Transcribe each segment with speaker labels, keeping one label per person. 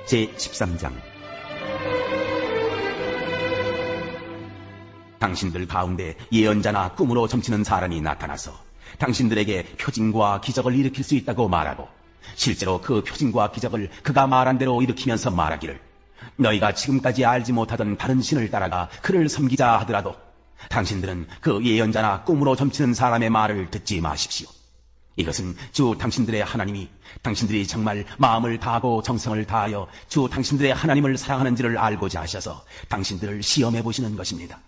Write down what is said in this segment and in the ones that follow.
Speaker 1: 제13장. 당신들 가운데 예언자나 꿈으로 점치는 사람이 나타나서 당신들에게 표징과 기적을 일으킬 수 있다고 말하고, 실제로 그 표징과 기적을 그가 말한 대로 일으키면서 말하기를, 너희가 지금까지 알지 못하던 다른 신을 따라가 그를 섬기자 하더라도 당신들은 그 예언자나 꿈으로 점치는 사람의 말을 듣지 마십시오. 이것은 주 당신들의 하나님이 당신들이 정말 마음을 다하고 정성을 다하여 주 당신들의 하나님을 사랑하는지를 알고자 하셔서 당신들을 시험해 보시는 것입니다.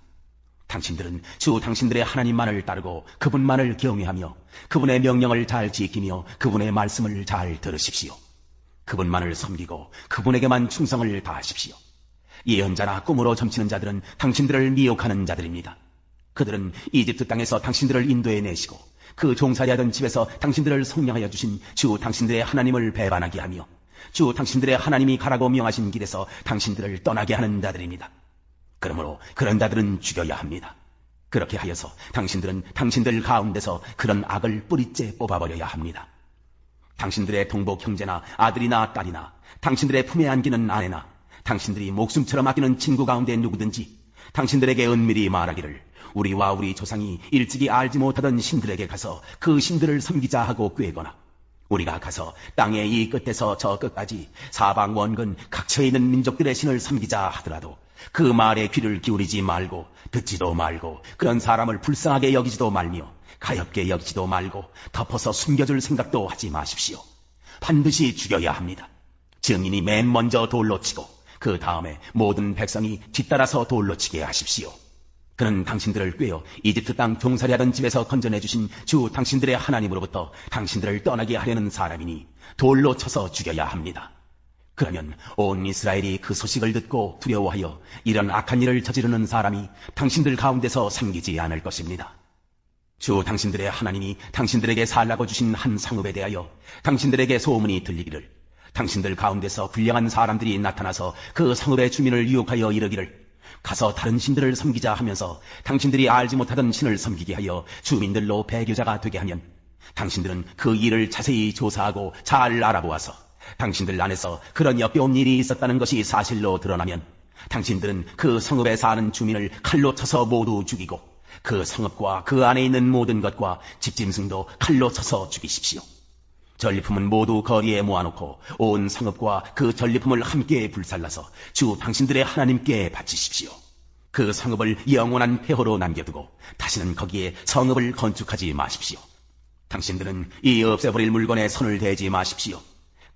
Speaker 1: 당신들은 주 당신들의 하나님만을 따르고 그분만을 경외하며 그분의 명령을 잘 지키며 그분의 말씀을 잘 들으십시오. 그분만을 섬기고 그분에게만 충성을 다하십시오. 예언자나 꿈으로 점치는 자들은 당신들을 미혹하는 자들입니다. 그들은 이집트 땅에서 당신들을 인도해내시고 그 종살이하던 집에서 당신들을 성령하여 주신 주 당신들의 하나님을 배반하게 하며 주 당신들의 하나님이 가라고 명하신 길에서 당신들을 떠나게 하는 자들입니다. 그러므로 그런 자들은 죽여야 합니다. 그렇게 하여서 당신들은 당신들 가운데서 그런 악을 뿌리째 뽑아버려야 합니다. 당신들의 동복 형제나 아들이나 딸이나 당신들의 품에 안기는 아내나 당신들이 목숨처럼 아끼는 친구 가운데 누구든지 당신들에게 은밀히 말하기를, 우리와 우리 조상이 일찍이 알지 못하던 신들에게 가서 그 신들을 섬기자 하고 꾀거나, 우리가 가서 땅의 이 끝에서 저 끝까지 사방 원근 각처에 있는 민족들의 신을 섬기자 하더라도 그 말에 귀를 기울이지 말고 듣지도 말고 그런 사람을 불쌍하게 여기지도 말며 가엾게 여기지도 말고 덮어서 숨겨줄 생각도 하지 마십시오. 반드시 죽여야 합니다. 증인이 맨 먼저 돌로 치고 그 다음에 모든 백성이 뒤따라서 돌로 치게 하십시오. 그는 당신들을 꾀어 이집트 땅 종살이하던 집에서 건져내주신 주 당신들의 하나님으로부터 당신들을 떠나게 하려는 사람이니 돌로 쳐서 죽여야 합니다. 그러면 온 이스라엘이 그 소식을 듣고 두려워하여 이런 악한 일을 저지르는 사람이 당신들 가운데서 생기지 않을 것입니다. 주 당신들의 하나님이 당신들에게 살라고 주신 한 상업에 대하여 당신들에게 소문이 들리기를, 당신들 가운데서 불량한 사람들이 나타나서 그 상업의 주민을 유혹하여 이르기를, 가서 다른 신들을 섬기자 하면서 당신들이 알지 못하던 신을 섬기게 하여 주민들로 배교자가 되게 하면 당신들은 그 일을 자세히 조사하고 잘 알아보아서 당신들 안에서 그런 역겨운 일이 있었다는 것이 사실로 드러나면 당신들은 그 성읍에 사는 주민을 칼로 쳐서 모두 죽이고 그 성읍과 그 안에 있는 모든 것과 집짐승도 칼로 쳐서 죽이십시오. 전리품은 모두 거리에 모아놓고 온 성읍과 그 전리품을 함께 불살라서 주 당신들의 하나님께 바치십시오. 그 성읍을 영원한 폐허로 남겨두고 다시는 거기에 성읍을 건축하지 마십시오. 당신들은 이 없애버릴 물건에 손을 대지 마십시오.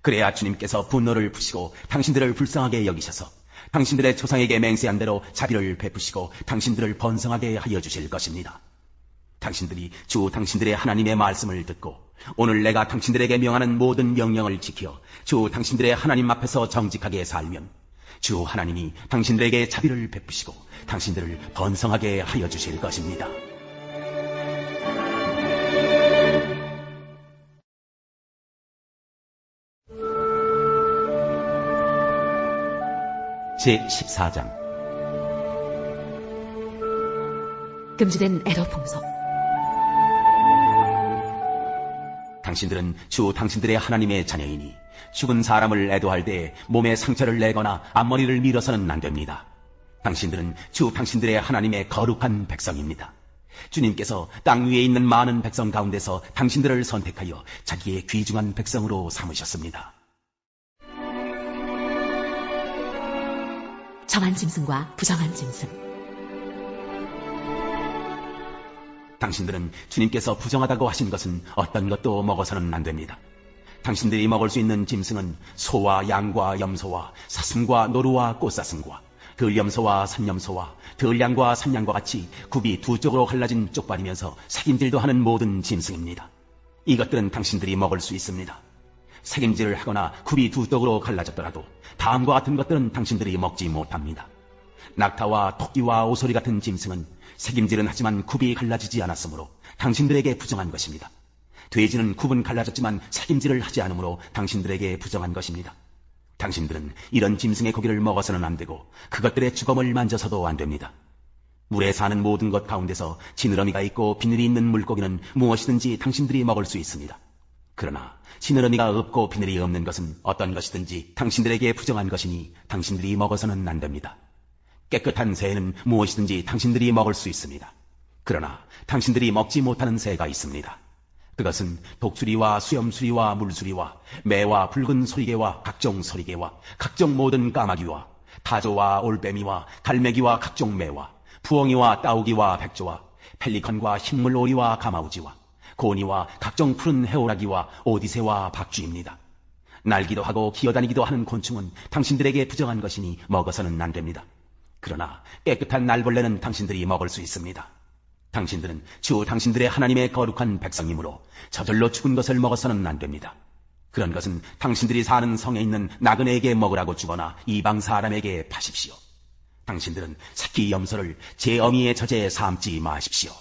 Speaker 1: 그래야 주님께서 분노를 푸시고 당신들을 불쌍하게 여기셔서 당신들의 조상에게 맹세한 대로 자비를 베푸시고 당신들을 번성하게 하여 주실 것입니다. 당신들이 주 당신들의 하나님의 말씀을 듣고 오늘 내가 당신들에게 명하는 모든 명령을 지켜 주 당신들의 하나님 앞에서 정직하게 살면 주 하나님이 당신들에게 자비를 베푸시고 당신들을 번성하게 하여 주실 것입니다. 제14장.
Speaker 2: 금지된 에더 풍속.
Speaker 1: 당신들은 주 당신들의 하나님의 자녀이니 죽은 사람을 애도할 때 몸에 상처를 내거나 앞머리를 밀어서는 안 됩니다. 당신들은 주 당신들의 하나님의 거룩한 백성입니다. 주님께서 땅 위에 있는 많은 백성 가운데서 당신들을 선택하여 자기의 귀중한 백성으로 삼으셨습니다.
Speaker 2: 정한 짐승과 부정한 짐승.
Speaker 1: 당신들은 주님께서 부정하다고 하신 것은 어떤 것도 먹어서는 안 됩니다. 당신들이 먹을 수 있는 짐승은 소와 양과 염소와 사슴과 노루와 꽃사슴과 들염소와 산염소와 들양과 산양과 같이 굽이 두 쪽으로 갈라진 쪽발이면서 색임질도 하는 모든 짐승입니다. 이것들은 당신들이 먹을 수 있습니다. 색임질을 하거나 굽이 두 쪽으로 갈라졌더라도 다음과 같은 것들은 당신들이 먹지 못합니다. 낙타와 토끼와 오소리 같은 짐승은 색임질은 하지만 굽이 갈라지지 않았으므로 당신들에게 부정한 것입니다. 돼지는 굽은 갈라졌지만 색임질을 하지 않으므로 당신들에게 부정한 것입니다. 당신들은 이런 짐승의 고기를 먹어서는 안 되고 그것들의 주검을 만져서도 안 됩니다. 물에 사는 모든 것 가운데서 지느러미가 있고 비늘이 있는 물고기는 무엇이든지 당신들이 먹을 수 있습니다. 그러나 지느러미가 없고 비늘이 없는 것은 어떤 것이든지 당신들에게 부정한 것이니 당신들이 먹어서는 안 됩니다. 깨끗한 새는 무엇이든지 당신들이 먹을 수 있습니다. 그러나 당신들이 먹지 못하는 새가 있습니다. 그것은 독수리와 수염수리와 물수리와 매와 붉은 소리개와 각종 소리개와 각종 모든 까마귀와 타조와 올빼미와 갈매기와 각종 매와 부엉이와 따오기와 백조와 펠리컨과 흰물오리와 가마우지와 고니와 각종 푸른 해오라기와 오디새와 박쥐입니다. 날기도 하고 기어다니기도 하는 곤충은 당신들에게 부정한 것이니 먹어서는 안 됩니다. 그러나 깨끗한 날벌레는 당신들이 먹을 수 있습니다. 당신들은 주 당신들의 하나님의 거룩한 백성이므로 저절로 죽은 것을 먹어서는 안 됩니다. 그런 것은 당신들이 사는 성에 있는 나그네에게 먹으라고 주거나 이방 사람에게 파십시오. 당신들은 새끼 염소를 제 어미의 젖에 삶지 마십시오.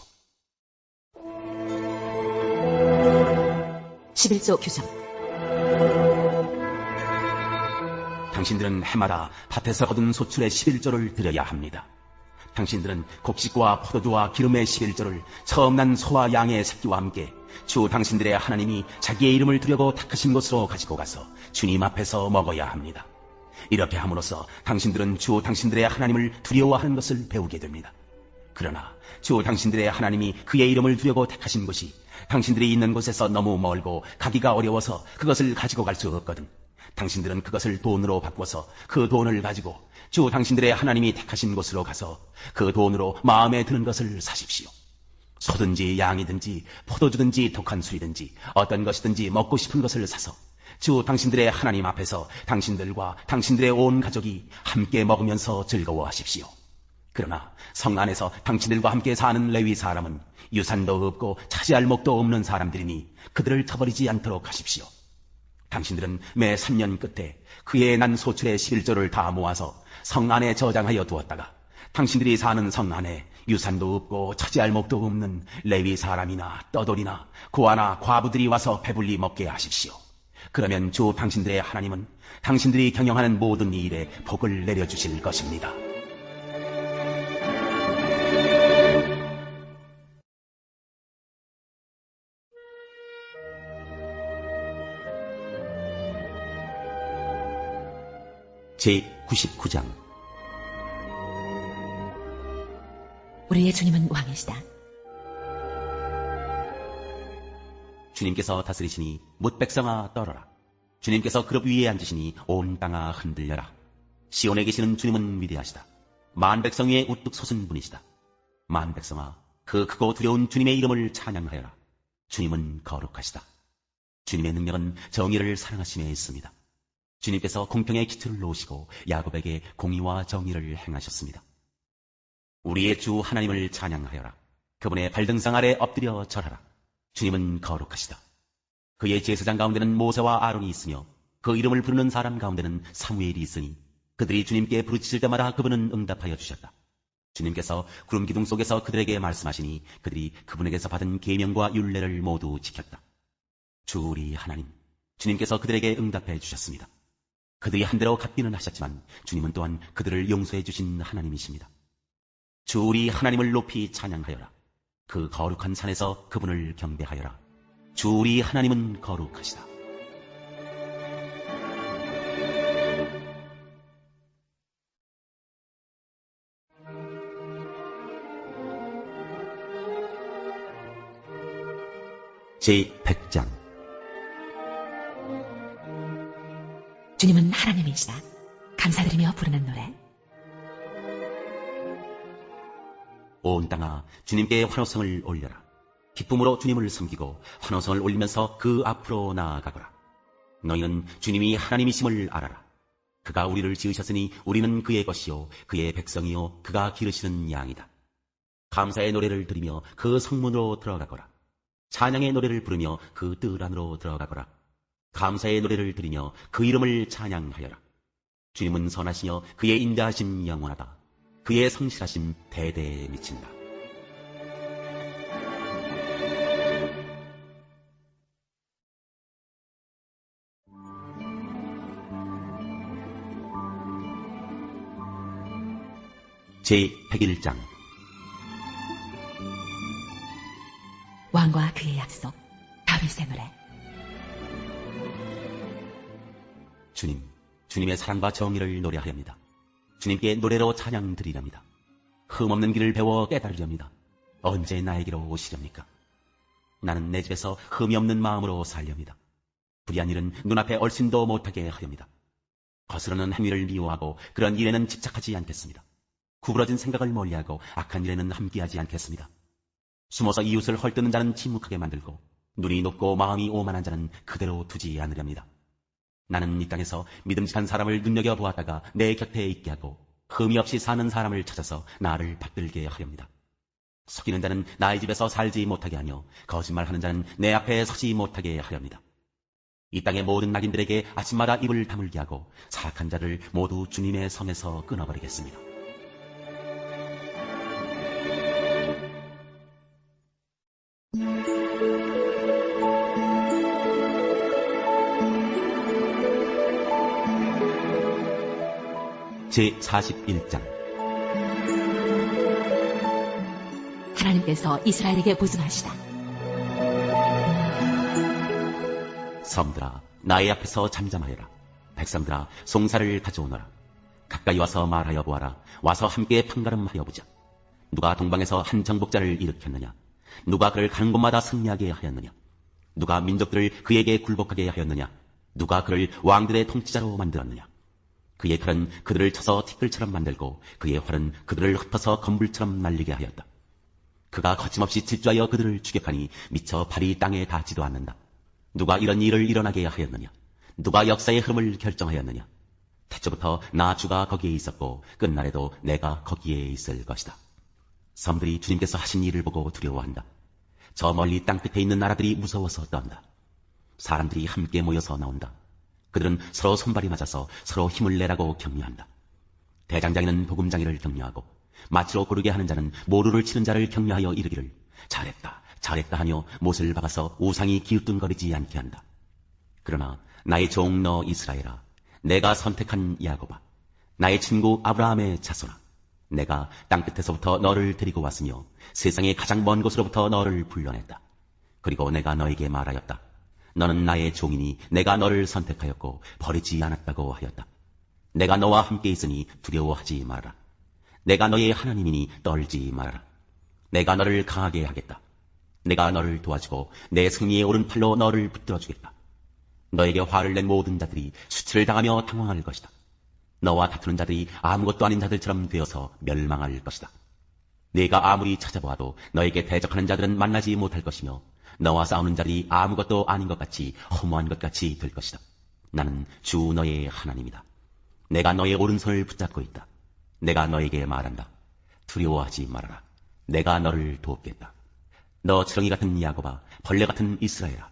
Speaker 2: 11조 규정.
Speaker 1: 당신들은 해마다 밭에서 거둔 소출의 11조를 드려야 합니다. 당신들은 곡식과 포도주와 기름의 11조를 처음 난 소와 양의 새끼와 함께 주 당신들의 하나님이 자기의 이름을 두려고 택하신 곳으로 가지고 가서 주님 앞에서 먹어야 합니다. 이렇게 함으로써 당신들은 주 당신들의 하나님을 두려워하는 것을 배우게 됩니다. 그러나 주 당신들의 하나님이 그의 이름을 두려고 택하신 곳이 당신들이 있는 곳에서 너무 멀고 가기가 어려워서 그것을 가지고 갈 수 없거든 당신들은 그것을 돈으로 바꿔서 그 돈을 가지고 주 당신들의 하나님이 택하신 곳으로 가서 그 돈으로 마음에 드는 것을 사십시오. 소든지 양이든지 포도주든지 독한 술이든지 어떤 것이든지 먹고 싶은 것을 사서 주 당신들의 하나님 앞에서 당신들과 당신들의 온 가족이 함께 먹으면서 즐거워하십시오. 그러나 성 안에서 당신들과 함께 사는 레위 사람은 유산도 없고 차지할 목도 없는 사람들이니 그들을 쳐버리지 않도록 하십시오. 당신들은 매 3년 끝에 그의 난 소출의 11조를 다 모아서 성 안에 저장하여 두었다가 당신들이 사는 성 안에 유산도 없고 차지할 목도 없는 레위 사람이나 떠돌이나 고아나 과부들이 와서 배불리 먹게 하십시오. 그러면 주 당신들의 하나님은 당신들이 경영하는 모든 일에 복을 내려주실 것입니다. 제99장.
Speaker 2: 우리의 주님은 왕이시다.
Speaker 1: 주님께서 다스리시니 뭇 백성아 떨어라. 주님께서 그룹 위에 앉으시니 온 땅아 흔들려라. 시온에 계시는 주님은 위대하시다. 만 백성 위에 우뚝 솟은 분이시다. 만 백성아 그 크고 두려운 주님의 이름을 찬양하여라. 주님은 거룩하시다. 주님의 능력은 정의를 사랑하심에 있습니다. 주님께서 공평의 기초를 놓으시고 야곱에게 공의와 정의를 행하셨습니다. 우리의 주 하나님을 찬양하여라. 그분의 발등상 아래 엎드려 절하라. 주님은 거룩하시다. 그의 제사장 가운데는 모세와 아론이 있으며 그 이름을 부르는 사람 가운데는 사무엘이 있으니 그들이 주님께 부르짖을 때마다 그분은 응답하여 주셨다. 주님께서 구름 기둥 속에서 그들에게 말씀하시니 그들이 그분에게서 받은 계명과 율례를 모두 지켰다. 주 우리 하나님, 주님께서 그들에게 응답해 주셨습니다. 그들이 한대로 갚기는 하셨지만 주님은 또한 그들을 용서해 주신 하나님이십니다. 주 우리 하나님을 높이 찬양하여라. 그 거룩한 산에서 그분을 경배하여라. 주 우리 하나님은 거룩하시다. 제100장.
Speaker 2: 주님은 하나님이시다. 감사드리며 부르는 노래.
Speaker 1: 온 땅아 주님께 환호성을 올려라. 기쁨으로 주님을 섬기고 환호성을 올리면서 그 앞으로 나아가거라. 너희는 주님이 하나님이심을 알아라. 그가 우리를 지으셨으니 우리는 그의 것이요 그의 백성이요 그가 기르시는 양이다. 감사의 노래를 드리며 그 성문으로 들어가거라. 찬양의 노래를 부르며 그 뜰 안으로 들어가거라. 감사의 노래를 드리며 그 이름을 찬양하여라. 주님은 선하시며 그의 인자하심 영원하다. 그의 성실하심 대대에 미친다. 제101장.
Speaker 2: 왕과 그의 약속. 다윗의 노래.
Speaker 1: 주님, 주님의 사랑과 정의를 노래하렵니다. 주님께 노래로 찬양 드리렵니다. 흠없는 길을 배워 깨달으렵니다. 언제 나에게로 오시렵니까? 나는 내 집에서 흠이 없는 마음으로 살렵니다. 불의한 일은 눈앞에 얼씬도 못하게 하렵니다. 거스르는 행위를 미워하고 그런 일에는 집착하지 않겠습니다. 구부러진 생각을 멀리하고 악한 일에는 함께하지 않겠습니다. 숨어서 이웃을 헐뜯는 자는 침묵하게 만들고 눈이 높고 마음이 오만한 자는 그대로 두지 않으렵니다. 나는 이 땅에서 믿음직한 사람을 눈여겨보았다가 내 곁에 있게 하고 흠이 없이 사는 사람을 찾아서 나를 받들게 하렵니다. 속이는 자는 나의 집에서 살지 못하게 하며 거짓말하는 자는 내 앞에 서지 못하게 하렵니다. 이 땅의 모든 낙인들에게 아침마다 입을 다물게 하고 사악한 자를 모두 주님의 성에서 끊어버리겠습니다. 제41장
Speaker 2: 하나님께서 이스라엘에게 보증하시다.
Speaker 1: 섬들아, 나의 앞에서 잠잠하여라. 백성들아, 송사를 가져오너라. 가까이 와서 말하여 보아라. 와서 함께 판가름하여 보자. 누가 동방에서 한 정복자를 일으켰느냐? 누가 그를 가는 곳마다 승리하게 하였느냐? 누가 민족들을 그에게 굴복하게 하였느냐? 누가 그를 왕들의 통치자로 만들었느냐? 그의 칼은 그들을 쳐서 티끌처럼 만들고 그의 활은 그들을 흩어서 건불처럼 날리게 하였다. 그가 거침없이 질주하여 그들을 추격하니 미처 발이 땅에 닿지도 않는다. 누가 이런 일을 일어나게 하였느냐? 누가 역사의 흐름을 결정하였느냐? 태초부터 나 주가 거기에 있었고 끝날에도 내가 거기에 있을 것이다. 섬들이 주님께서 하신 일을 보고 두려워한다. 저 멀리 땅끝에 있는 나라들이 무서워서 떤다. 사람들이 함께 모여서 나온다. 그들은 서로 손발이 맞아서 서로 힘을 내라고 격려한다. 대장장이는 보금장이를 격려하고 마치로 고르게 하는 자는 모루를 치는 자를 격려하여 이르기를 잘했다, 잘했다 하며 못을 박아서 우상이 기웃뚱거리지 않게 한다. 그러나 나의 종 너 이스라엘아, 내가 선택한 야곱아, 나의 친구 아브라함의 자손아, 내가 땅끝에서부터 너를 데리고 왔으며 세상의 가장 먼 곳으로부터 너를 불러냈다. 그리고 내가 너에게 말하였다. 너는 나의 종이니 내가 너를 선택하였고 버리지 않았다고 하였다. 내가 너와 함께 있으니 두려워하지 말아라. 내가 너의 하나님이니 떨지 말아라. 내가 너를 강하게 하겠다. 내가 너를 도와주고 내 승리의 오른팔로 너를 붙들어주겠다. 너에게 화를 낸 모든 자들이 수치를 당하며 당황할 것이다. 너와 다투는 자들이 아무것도 아닌 자들처럼 되어서 멸망할 것이다. 네가 아무리 찾아보아도 너에게 대적하는 자들은 만나지 못할 것이며 너와 싸우는 자들이 아무것도 아닌 것 같이 허무한 것 같이 될 것이다. 나는 주 너의 하나님이다. 내가 너의 오른손을 붙잡고 있다. 내가 너에게 말한다. 두려워하지 말아라. 내가 너를 돕겠다. 너 지렁이 같은 야곱아, 벌레 같은 이스라엘아,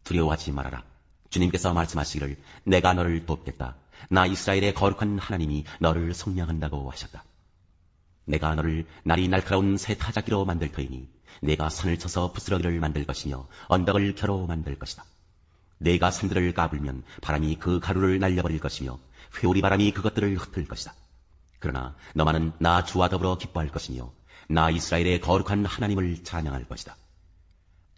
Speaker 1: 두려워하지 말아라. 주님께서 말씀하시기를 내가 너를 돕겠다. 나 이스라엘의 거룩한 하나님이 너를 속량한다고 하셨다. 내가 너를 날이 날카로운 새 타작기로 만들 터이니 내가 산을 쳐서 부스러기를 만들 것이며 언덕을 겨로 만들 것이다. 내가 산들을 까불면 바람이 그 가루를 날려버릴 것이며 회오리 바람이 그것들을 흩을 것이다. 그러나 너만은 나 주와 더불어 기뻐할 것이며 나 이스라엘의 거룩한 하나님을 찬양할 것이다.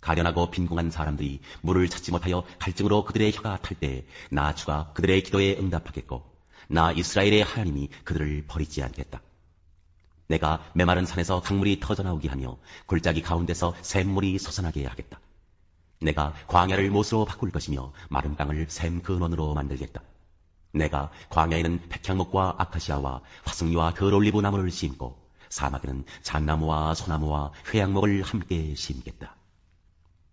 Speaker 1: 가련하고 빈궁한 사람들이 물을 찾지 못하여 갈증으로 그들의 혀가 탈 때 나 주가 그들의 기도에 응답하겠고 나 이스라엘의 하나님이 그들을 버리지 않겠다. 내가 메마른 산에서 강물이 터져나오게 하며 골짜기 가운데서 샘물이 솟아나게 하겠다. 내가 광야를 못으로 바꿀 것이며 마른 땅을 샘 근원으로 만들겠다. 내가 광야에는 백향목과 아카시아와 화승리와 들올리브 나무를 심고 사막에는 잣나무와 소나무와 회양목을 함께 심겠다.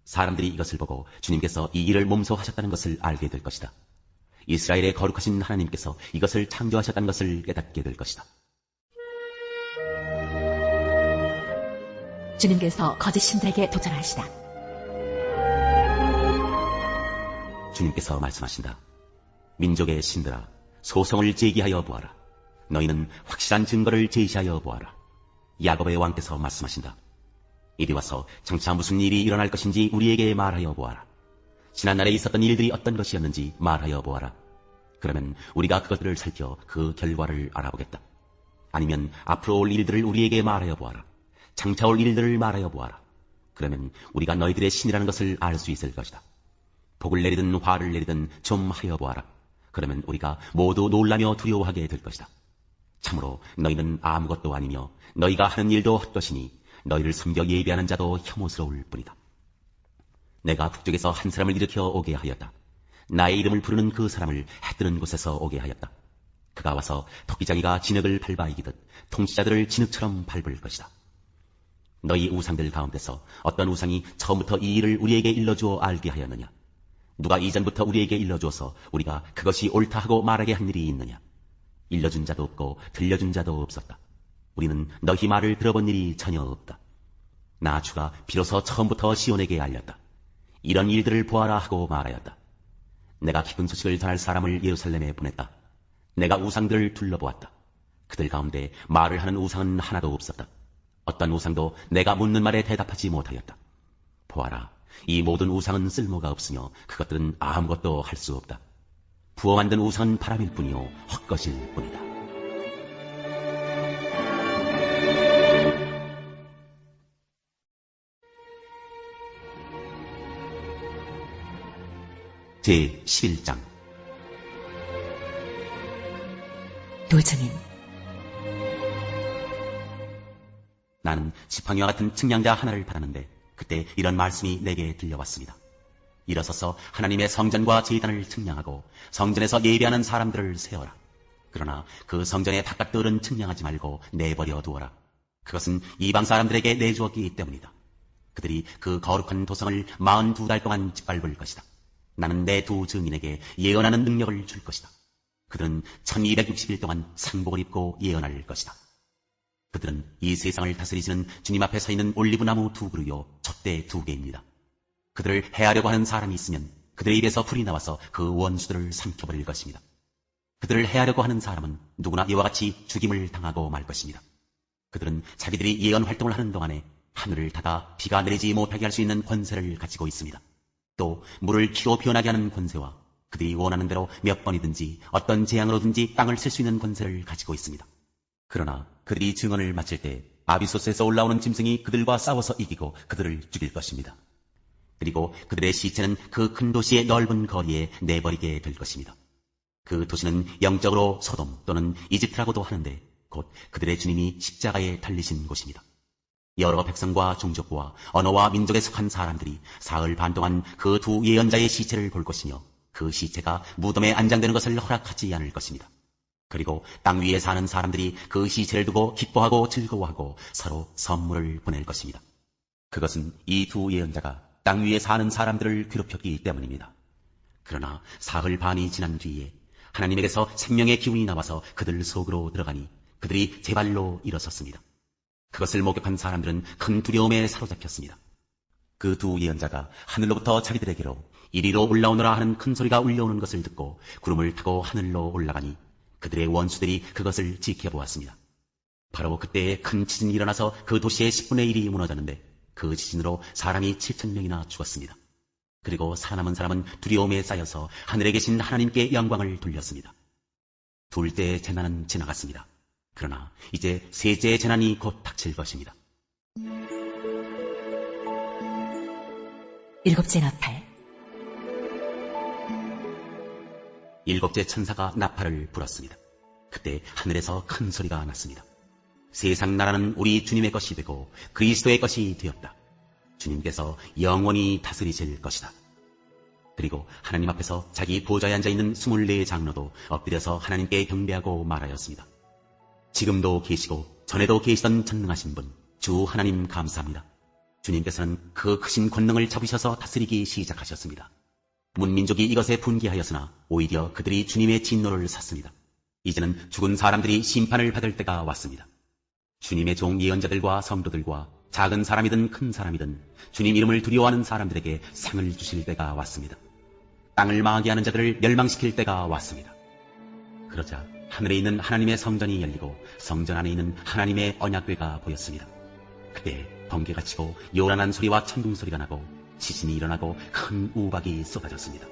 Speaker 1: 사람들이 이것을 보고 주님께서 이 일을 몸소 하셨다는 것을 알게 될 것이다. 이스라엘의 거룩하신 하나님께서 이것을 창조하셨다는 것을 깨닫게 될 것이다.
Speaker 2: 주님께서 거짓 신들에게 도전하시다.
Speaker 1: 주님께서 말씀하신다. 민족의 신들아, 소송을 제기하여 보아라. 너희는 확실한 증거를 제시하여 보아라. 야곱의 왕께서 말씀하신다. 이리 와서 장차 무슨 일이 일어날 것인지 우리에게 말하여 보아라. 지난날에 있었던 일들이 어떤 것이었는지 말하여 보아라. 그러면 우리가 그것들을 살펴 그 결과를 알아보겠다. 아니면 앞으로 올 일들을 우리에게 말하여 보아라. 장차 올 일들을 말하여 보아라. 그러면 우리가 너희들의 신이라는 것을 알 수 있을 것이다. 복을 내리든 화를 내리든 좀 하여 보아라. 그러면 우리가 모두 놀라며 두려워하게 될 것이다. 참으로 너희는 아무것도 아니며 너희가 하는 일도 헛것이니 너희를 섬겨 예배하는 자도 혐오스러울 뿐이다. 내가 북쪽에서 한 사람을 일으켜 오게 하였다. 나의 이름을 부르는 그 사람을 해 뜨는 곳에서 오게 하였다. 그가 와서 토끼장이가 진흙을 밟아 이기듯 통치자들을 진흙처럼 밟을 것이다. 너희 우상들 가운데서 어떤 우상이 처음부터 이 일을 우리에게 일러주어 알게 하였느냐? 누가 이전부터 우리에게 일러주어서 우리가 그것이 옳다 하고 말하게 한 일이 있느냐? 일러준 자도 없고 들려준 자도 없었다. 우리는 너희 말을 들어본 일이 전혀 없다. 나 주가 비로소 처음부터 시온에게 알렸다. 이런 일들을 보아라 하고 말하였다. 내가 기쁜 소식을 전할 사람을 예루살렘에 보냈다. 내가 우상들을 둘러보았다. 그들 가운데 말을 하는 우상은 하나도 없었다. 어떤 우상도 내가 묻는 말에 대답하지 못하였다. 보아라, 이 모든 우상은 쓸모가 없으며 그것들은 아무것도 할 수 없다. 부어 만든 우상은 바람일 뿐이요 헛것일 뿐이다. 제 11장.
Speaker 2: 노증인.
Speaker 1: 나는 지팡이와 같은 측량자 하나를 받았는데 그때 이런 말씀이 내게 들려왔습니다. 일어서서 하나님의 성전과 제단을 측량하고 성전에서 예배하는 사람들을 세어라. 그러나 그 성전의 바깥들은 측량하지 말고 내버려 두어라. 그것은 이방 사람들에게 내주었기 때문이다. 그들이 그 거룩한 도성을 42달 동안 짓밟을 것이다. 나는 내 두 증인에게 예언하는 능력을 줄 것이다. 그들은 1260일 동안 상복을 입고 예언할 것이다. 그들은 이 세상을 다스리시는 주님 앞에 서 있는 올리브나무 2그루요 촛대 2개입니다. 그들을 해하려고 하는 사람이 있으면 그들의 입에서 불이 나와서 그 원수들을 삼켜버릴 것입니다. 그들을 해하려고 하는 사람은 누구나 이와 같이 죽임을 당하고 말 것입니다. 그들은 자기들이 예언 활동을 하는 동안에 하늘을 닫아 비가 내리지 못하게 할 수 있는 권세를 가지고 있습니다. 또 물을 키로 변하게 하는 권세와 그들이 원하는 대로 몇 번이든지 어떤 재앙으로든지 땅을 쓸 수 있는 권세를 가지고 있습니다. 그러나 그들이 증언을 마칠 때 아비소스에서 올라오는 짐승이 그들과 싸워서 이기고 그들을 죽일 것입니다. 그리고 그들의 시체는 그 큰 도시의 넓은 거리에 내버리게 될 것입니다. 그 도시는 영적으로 소돔 또는 이집트라고도 하는데 곧 그들의 주님이 십자가에 달리신 곳입니다. 여러 백성과 종족과 언어와 민족에 속한 사람들이 사흘 반 동안 그 두 예언자의 시체를 볼 것이며 그 시체가 무덤에 안장되는 것을 허락하지 않을 것입니다. 그리고 땅 위에 사는 사람들이 그 시체를 두고 기뻐하고 즐거워하고 서로 선물을 보낼 것입니다. 그것은 이 두 예언자가 땅 위에 사는 사람들을 괴롭혔기 때문입니다. 그러나 사흘 반이 지난 뒤에 하나님에게서 생명의 기운이 나와서 그들 속으로 들어가니 그들이 제 발로 일어섰습니다. 그것을 목격한 사람들은 큰 두려움에 사로잡혔습니다. 그 두 예언자가 하늘로부터 자기들에게로 이리로 올라오너라 하는 큰 소리가 울려오는 것을 듣고 구름을 타고 하늘로 올라가니 그들의 원수들이 그것을 지켜보았습니다. 바로 그때에 큰 지진이 일어나서 그 도시의 10분의 1이 무너졌는데 그 지진으로 사람이 7,000명이나 죽었습니다. 그리고 살아남은 사람은 두려움에 쌓여서 하늘에 계신 하나님께 영광을 돌렸습니다. 둘째의 재난은 지나갔습니다. 그러나 이제 셋째의 재난이 곧 닥칠 것입니다.
Speaker 2: 일곱째 나팔.
Speaker 1: 일곱째 천사가 나팔을 불었습니다. 그때 하늘에서 큰 소리가 났습니다. 세상 나라는 우리 주님의 것이 되고 그리스도의 것이 되었다. 주님께서 영원히 다스리실 것이다. 그리고 하나님 앞에서 자기 보좌에 앉아있는 24 장로도 엎드려서 하나님께 경배하고 말하였습니다. 지금도 계시고 전에도 계시던 전능하신 분, 주 하나님 감사합니다. 주님께서는 그 크신 권능을 잡으셔서 다스리기 시작하셨습니다. 문민족이 이것에 분개하였으나 오히려 그들이 주님의 진노를 샀습니다. 이제는 죽은 사람들이 심판을 받을 때가 왔습니다. 주님의 종 예언자들과 성도들과 작은 사람이든 큰 사람이든 주님 이름을 두려워하는 사람들에게 상을 주실 때가 왔습니다. 땅을 망하게 하는 자들을 멸망시킬 때가 왔습니다. 그러자 하늘에 있는 하나님의 성전이 열리고 성전 안에 있는 하나님의 언약궤가 보였습니다. 그때 번개가 치고 요란한 소리와 천둥 소리가 나고 지진이 일어나고 큰 우박이 쏟아졌습니다.